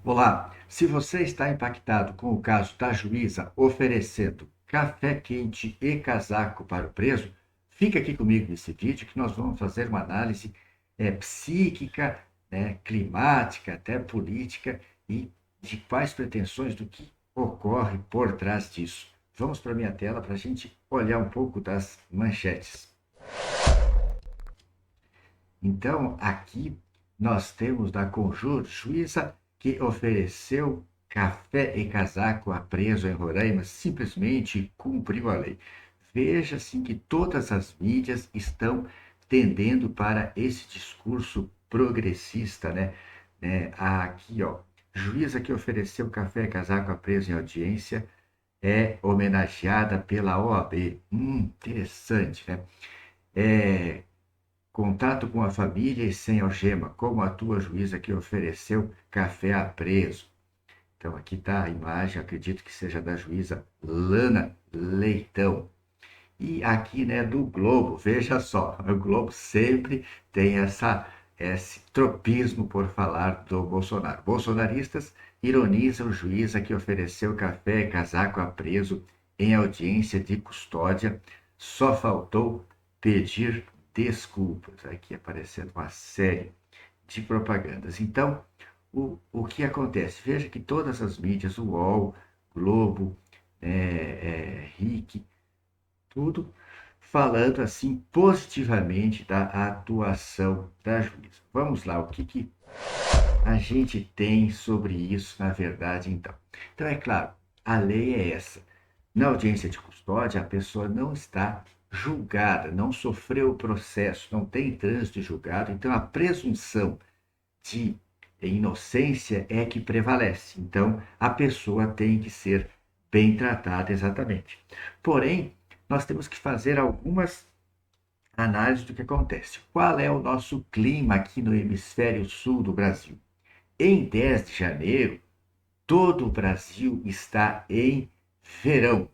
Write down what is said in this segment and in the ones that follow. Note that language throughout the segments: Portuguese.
Olá, se você está impactado com o caso da juíza oferecendo café quente e casaco para o preso, fica aqui comigo nesse vídeo que nós vamos fazer uma análise psíquica, climática, até política e de quais pretensões do que ocorre por trás disso. Vamos para a minha tela para a gente olhar um pouco das manchetes. Então, aqui nós temos da Conjur, juíza que ofereceu café e casaco a preso em Roraima, simplesmente cumpriu a lei. Veja assim que todas as mídias estão tendendo para esse discurso progressista, né? Aqui, ó, juíza que ofereceu café e casaco a preso em audiência é homenageada pela OAB. Interessante, né? É, Contato com a família e sem algema, como atua a juíza que ofereceu café a preso. Então, aqui está a imagem, acredito que seja da juíza Lana Leitão. E aqui, né, do Globo, veja só, o Globo sempre tem esse tropismo por falar do Bolsonaro. Bolsonaristas ironizam juíza que ofereceu café e casaco a preso em audiência de custódia. Só faltou pedir desculpas. Aqui aparecendo uma série de propagandas. Então, o que acontece? Veja que todas as mídias, o UOL, Globo, RIC, tudo falando assim positivamente da atuação da juíza. Vamos lá, o que a gente tem sobre isso na verdade então? Então, é claro, a lei é essa. Na audiência de custódia, a pessoa não está julgada, não sofreu o processo, não tem trânsito julgado, então a presunção de inocência é que prevalece. Então, a pessoa tem que ser bem tratada exatamente. Porém, nós temos que fazer algumas análises do que acontece. Qual é o nosso clima aqui no hemisfério sul do Brasil? Em 10 de janeiro, todo o Brasil está em verão.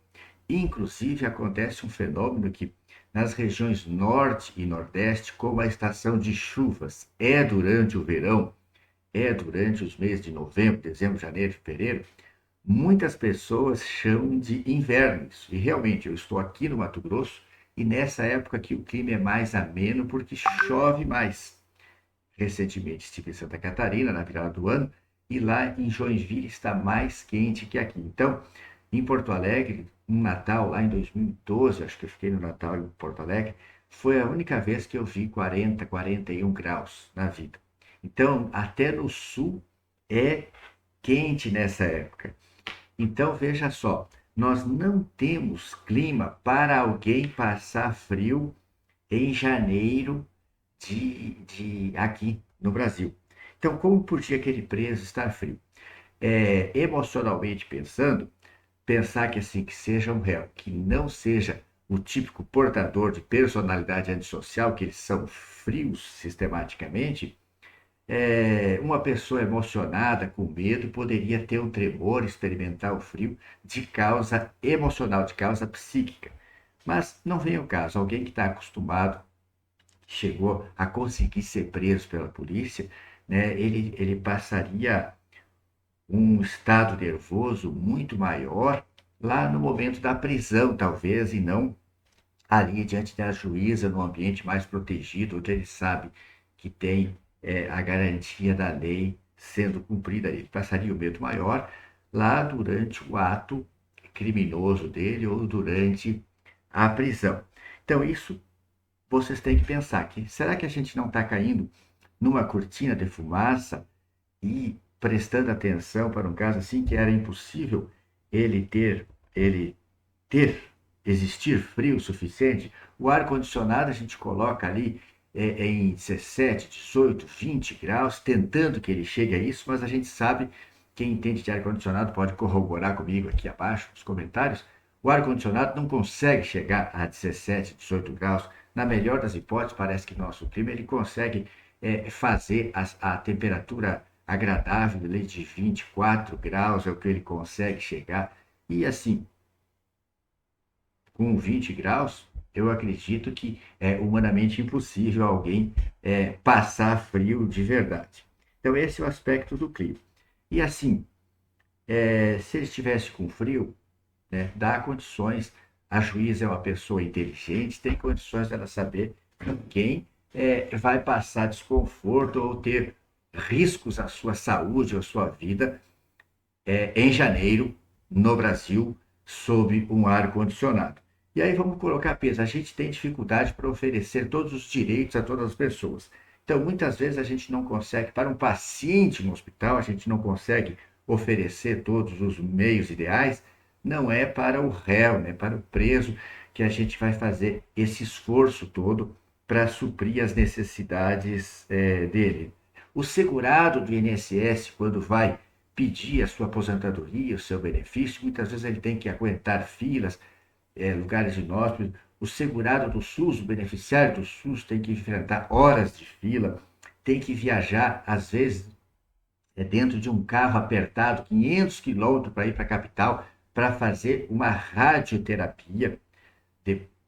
Inclusive, acontece um fenômeno que nas regiões norte e nordeste, como a estação de chuvas é durante o verão, é durante os meses de novembro, dezembro, janeiro, fevereiro, muitas pessoas chamam de inverno isso. E realmente, eu estou aqui no Mato Grosso e nessa época que o clima é mais ameno porque chove mais. Recentemente estive em Santa Catarina, na virada do ano, e lá em Joinville está mais quente que aqui. Então, em Porto Alegre, um Natal lá em 2012, acho que eu fiquei no Natal em Porto Alegre, foi a única vez que eu vi 40, 41 graus na vida. Então, até no sul é quente nessa época. Então, veja só, nós não temos clima para alguém passar frio em janeiro aqui no Brasil. Então, como podia aquele preso estar frio? Emocionalmente pensando, pensar que assim que seja um réu, que não seja o típico portador de personalidade antissocial, que eles são frios sistematicamente, uma pessoa emocionada, com medo, poderia ter um tremor, experimentar o frio de causa emocional, de causa psíquica. Mas não vem o caso. Alguém que está acostumado, chegou a conseguir ser preso pela polícia, né, ele passaria um estado nervoso muito maior lá no momento da prisão, talvez, e não ali diante da juíza, no ambiente mais protegido, onde ele sabe que tem a garantia da lei sendo cumprida. Ele passaria o medo maior lá durante o ato criminoso dele ou durante a prisão. Então, isso vocês têm que pensar que será que a gente não está caindo numa cortina de fumaça e prestando atenção para um caso assim que era impossível ele ter ele ter, existir frio o suficiente. O ar-condicionado a gente coloca ali em 17, 18, 20 graus, tentando que ele chegue a isso, mas a gente sabe, quem entende de ar-condicionado pode corroborar comigo aqui abaixo nos comentários, o ar-condicionado não consegue chegar a 17, 18 graus. Na melhor das hipóteses, parece que nosso clima ele consegue fazer a temperatura agradável de 24 graus, é o que ele consegue chegar. E assim, com 20 graus, eu acredito que é humanamente impossível alguém passar frio de verdade. Então, esse é o aspecto do clima. E assim, se ele estivesse com frio, né, dá condições. A juíza é uma pessoa inteligente, tem condições dela saber quem vai passar desconforto ou ter riscos à sua saúde ou à sua vida em janeiro, no Brasil, sob um ar-condicionado. E aí vamos colocar peso. A gente tem dificuldade para oferecer todos os direitos a todas as pessoas. Então, muitas vezes a gente não consegue, para um paciente no hospital, a gente não consegue oferecer todos os meios ideais. Não é para o réu, né, para o preso, que a gente vai fazer esse esforço todo para suprir as necessidades dele. O segurado do INSS, quando vai pedir a sua aposentadoria, o seu benefício, muitas vezes ele tem que aguentar filas, lugares inóspitos. O segurado do SUS, o beneficiário do SUS, tem que enfrentar horas de fila, tem que viajar, às vezes, dentro de um carro apertado, 500 quilômetros para ir para a capital, para fazer uma radioterapia,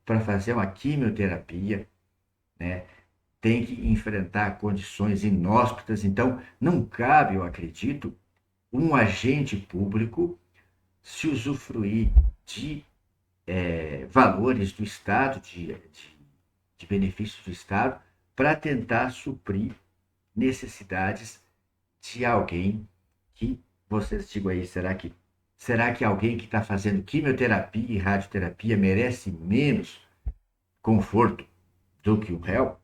para fazer uma quimioterapia, né? Tem que enfrentar condições inóspitas. Então, não cabe, eu acredito, um agente público se usufruir de valores do Estado, de benefícios do Estado, para tentar suprir necessidades de alguém que, vocês digam aí, será que alguém que está fazendo quimioterapia e radioterapia merece menos conforto do que o réu?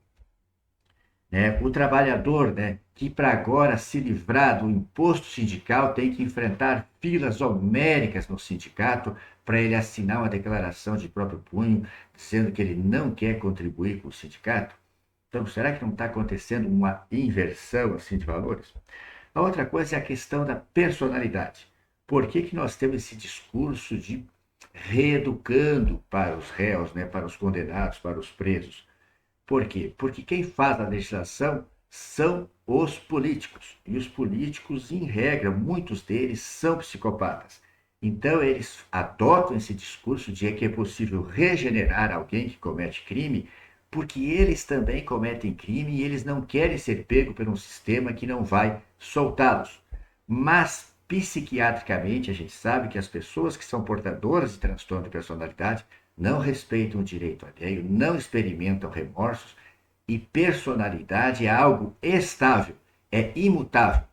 Né? O trabalhador, né, que para agora se livrar do imposto sindical tem que enfrentar filas homéricas no sindicato para ele assinar uma declaração de próprio punho dizendo que ele não quer contribuir com o sindicato. Então, será que não está acontecendo uma inversão assim de valores? A outra coisa é a questão da personalidade. Por que que nós temos esse discurso de reeducando para os réus, né, para os condenados, para os presos? Por quê? Porque quem faz a legislação são os políticos. E os políticos, em regra, muitos deles são psicopatas. Então, eles adotam esse discurso de que é possível regenerar alguém que comete crime, porque eles também cometem crime e eles não querem ser pegos por um sistema que não vai soltá-los. Mas, psiquiatricamente, a gente sabe que as pessoas que são portadoras de transtorno de personalidade não respeitam o direito alheio, não experimentam remorsos, e personalidade é algo estável, é imutável.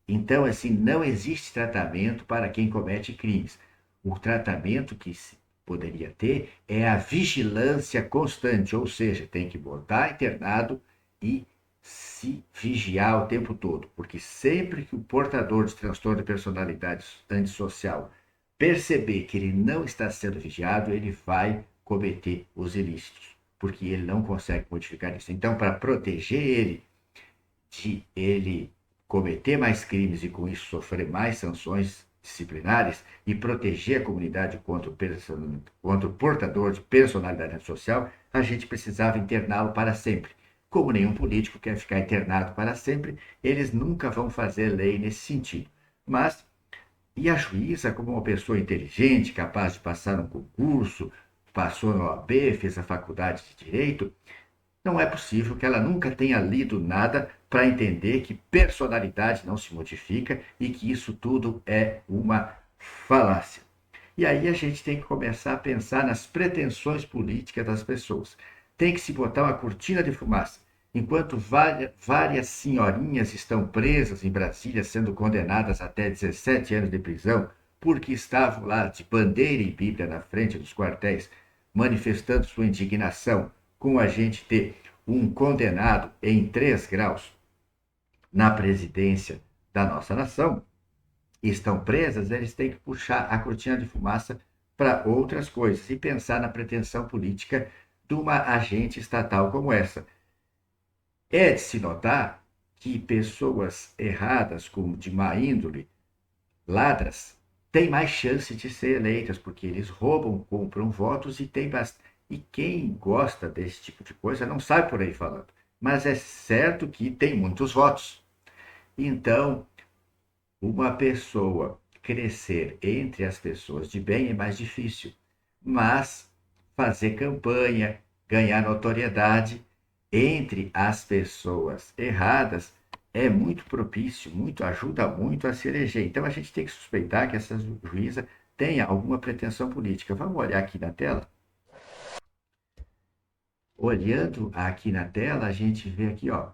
Então, assim, não existe tratamento para quem comete crimes. O tratamento que se poderia ter é a vigilância constante, ou seja, tem que botar internado e se vigiar o tempo todo, porque sempre que o portador de transtorno de personalidade antissocial perceber que ele não está sendo vigiado, ele vai cometer os ilícitos, porque ele não consegue modificar isso. Então, para proteger ele de ele cometer mais crimes e com isso sofrer mais sanções disciplinares e proteger a comunidade contra o portador de personalidade social, a gente precisava interná-lo para sempre. Como nenhum político quer ficar internado para sempre, eles nunca vão fazer lei nesse sentido. Mas e a juíza, como uma pessoa inteligente, capaz de passar um concurso, passou na OAB, fez a faculdade de Direito, não é possível que ela nunca tenha lido nada para entender que personalidade não se modifica e que isso tudo é uma falácia. E aí a gente tem que começar a pensar nas pretensões políticas das pessoas. Tem que se botar uma cortina de fumaça. Enquanto várias senhorinhas estão presas em Brasília, sendo condenadas até 17 anos de prisão, porque estavam lá de bandeira e Bíblia na frente dos quartéis, manifestando sua indignação com a gente ter um condenado em 3 graus na presidência da nossa nação, estão presas, eles têm que puxar a cortina de fumaça para outras coisas e pensar na pretensão política de uma agente estatal como essa. É de se notar que pessoas erradas, como de má índole, ladras, têm mais chance de ser eleitas, porque eles roubam, compram votos e tem bastante. E quem gosta desse tipo de coisa não sai por aí falando. Mas é certo que tem muitos votos. Então, uma pessoa crescer entre as pessoas de bem é mais difícil. Mas fazer campanha, ganhar notoriedade entre as pessoas erradas é muito propício, muito ajuda muito a se eleger. Então a gente tem que suspeitar que essa juíza tenha alguma pretensão política. Vamos olhar aqui na tela? Olhando aqui na tela, a gente vê aqui, ó,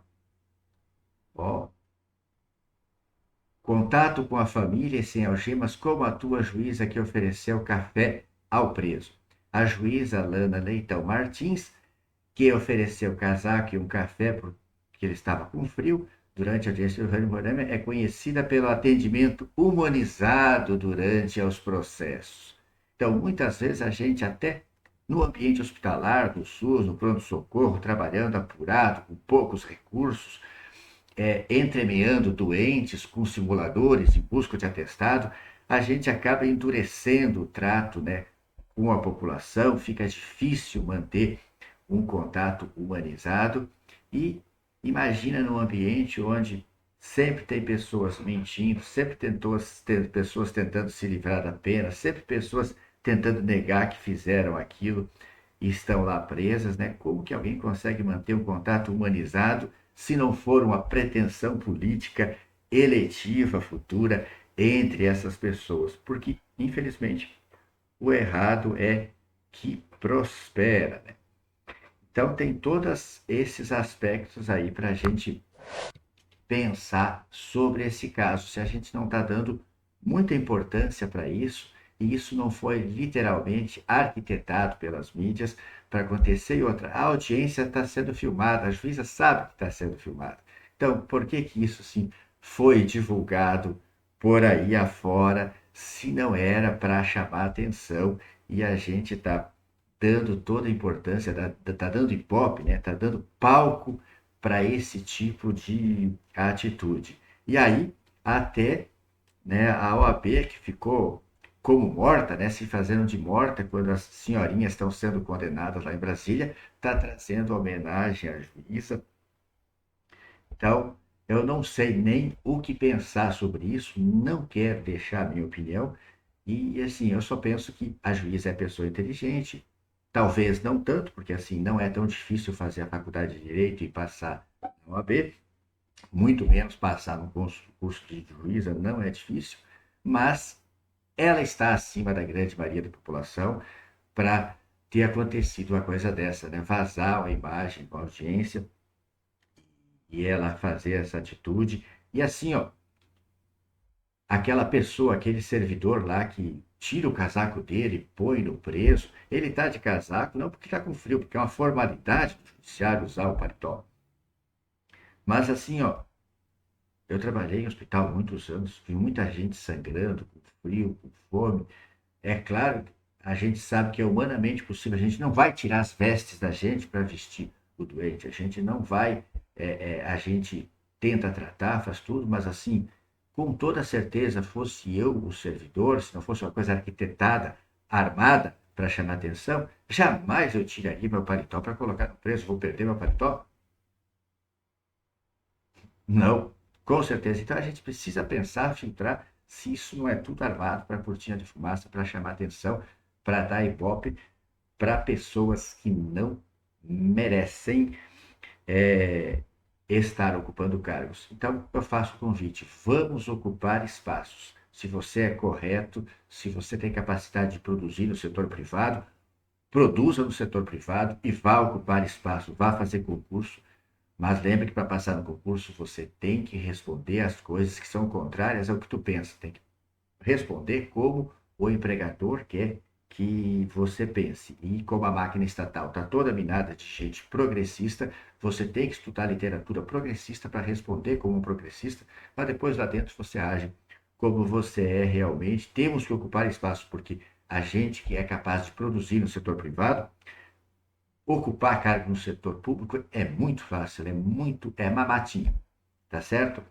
contato com a família e sem algemas, como atua a juíza que ofereceu café ao preso. A juíza Lana Leitão Martins, que ofereceu casaco e um café porque ele estava com frio durante a audiência do Rani Morama, é conhecida pelo atendimento humanizado durante os processos. Então, muitas vezes a gente até no ambiente hospitalar, do SUS, no pronto-socorro, trabalhando apurado, com poucos recursos, entremeando doentes com simuladores em busca de atestado, a gente acaba endurecendo o trato, né, com a população, fica difícil manter um contato humanizado e imagina num ambiente onde sempre tem pessoas mentindo, sempre tem pessoas tentando se livrar da pena, sempre pessoas tentando negar que fizeram aquilo e estão lá presas, né? Como que alguém consegue manter um contato humanizado se não for uma pretensão política eletiva futura entre essas pessoas? Porque, infelizmente, o errado é que prospera, né? Então, tem todos esses aspectos aí para a gente pensar sobre esse caso. Se a gente não está dando muita importância para isso, e isso não foi literalmente arquitetado pelas mídias para acontecer. E outra, a audiência está sendo filmada, a juíza sabe que está sendo filmada. Então, por que que isso sim foi divulgado por aí afora, se não era para chamar atenção e a gente está dando toda a importância, está dando ibope, né? Está dando palco para esse tipo de atitude. E aí, até, né, a OAB, que ficou como morta, né, se fazendo de morta quando as senhorinhas estão sendo condenadas lá em Brasília, está trazendo homenagem à juíza. Então, eu não sei nem o que pensar sobre isso, não quero deixar a minha opinião, e assim, eu só penso que a juíza é pessoa inteligente, talvez não tanto, porque assim, não é tão difícil fazer a faculdade de Direito e passar na OAB, muito menos passar no curso de juíza, não é difícil, mas ela está acima da grande maioria da população para ter acontecido uma coisa dessa, né? Vazar uma imagem com a audiência e ela fazer essa atitude. E assim, ó, aquela pessoa, aquele servidor lá que tira o casaco dele, põe no preso, ele está de casaco não porque está com frio, porque é uma formalidade do judiciário usar o paletó. Mas assim, ó, eu trabalhei em hospital há muitos anos, vi muita gente sangrando, com frio, com fome. É claro, a gente sabe que é humanamente possível, a gente não vai tirar as vestes da gente para vestir o doente, a gente não vai, a gente tenta tratar, faz tudo, mas assim, com toda certeza, fosse eu o servidor, se não fosse uma coisa arquitetada, armada, para chamar atenção, jamais eu tiraria meu paletó para colocar no preso, vou perder meu paletó? Não, com certeza. Então a gente precisa pensar, filtrar se isso não é tudo armado para cortina de fumaça, para chamar atenção, para dar ibope para pessoas que não merecem é, estar ocupando cargos. Então eu faço o convite: vamos ocupar espaços. Se você é correto, se você tem capacidade de produzir no setor privado, produza no setor privado e vá ocupar espaço, vá fazer concurso, mas lembre que para passar no concurso você tem que responder as coisas que são contrárias ao que tu pensa. Tem que responder como o empregador quer que você pense. E como a máquina estatal está toda minada de gente progressista, você tem que estudar literatura progressista para responder como um progressista, mas depois lá dentro você age como você é realmente. Temos que ocupar espaço, porque a gente que é capaz de produzir no setor privado, ocupar cargo no setor público é muito fácil, é mamatinho, tá certo?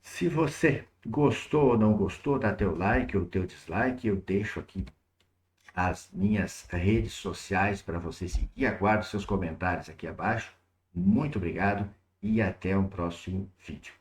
Se você gostou ou não gostou, dá teu like ou teu dislike, eu deixo aqui as minhas redes sociais para você seguir. Aguardo seus comentários aqui abaixo. Muito obrigado e até o próximo vídeo.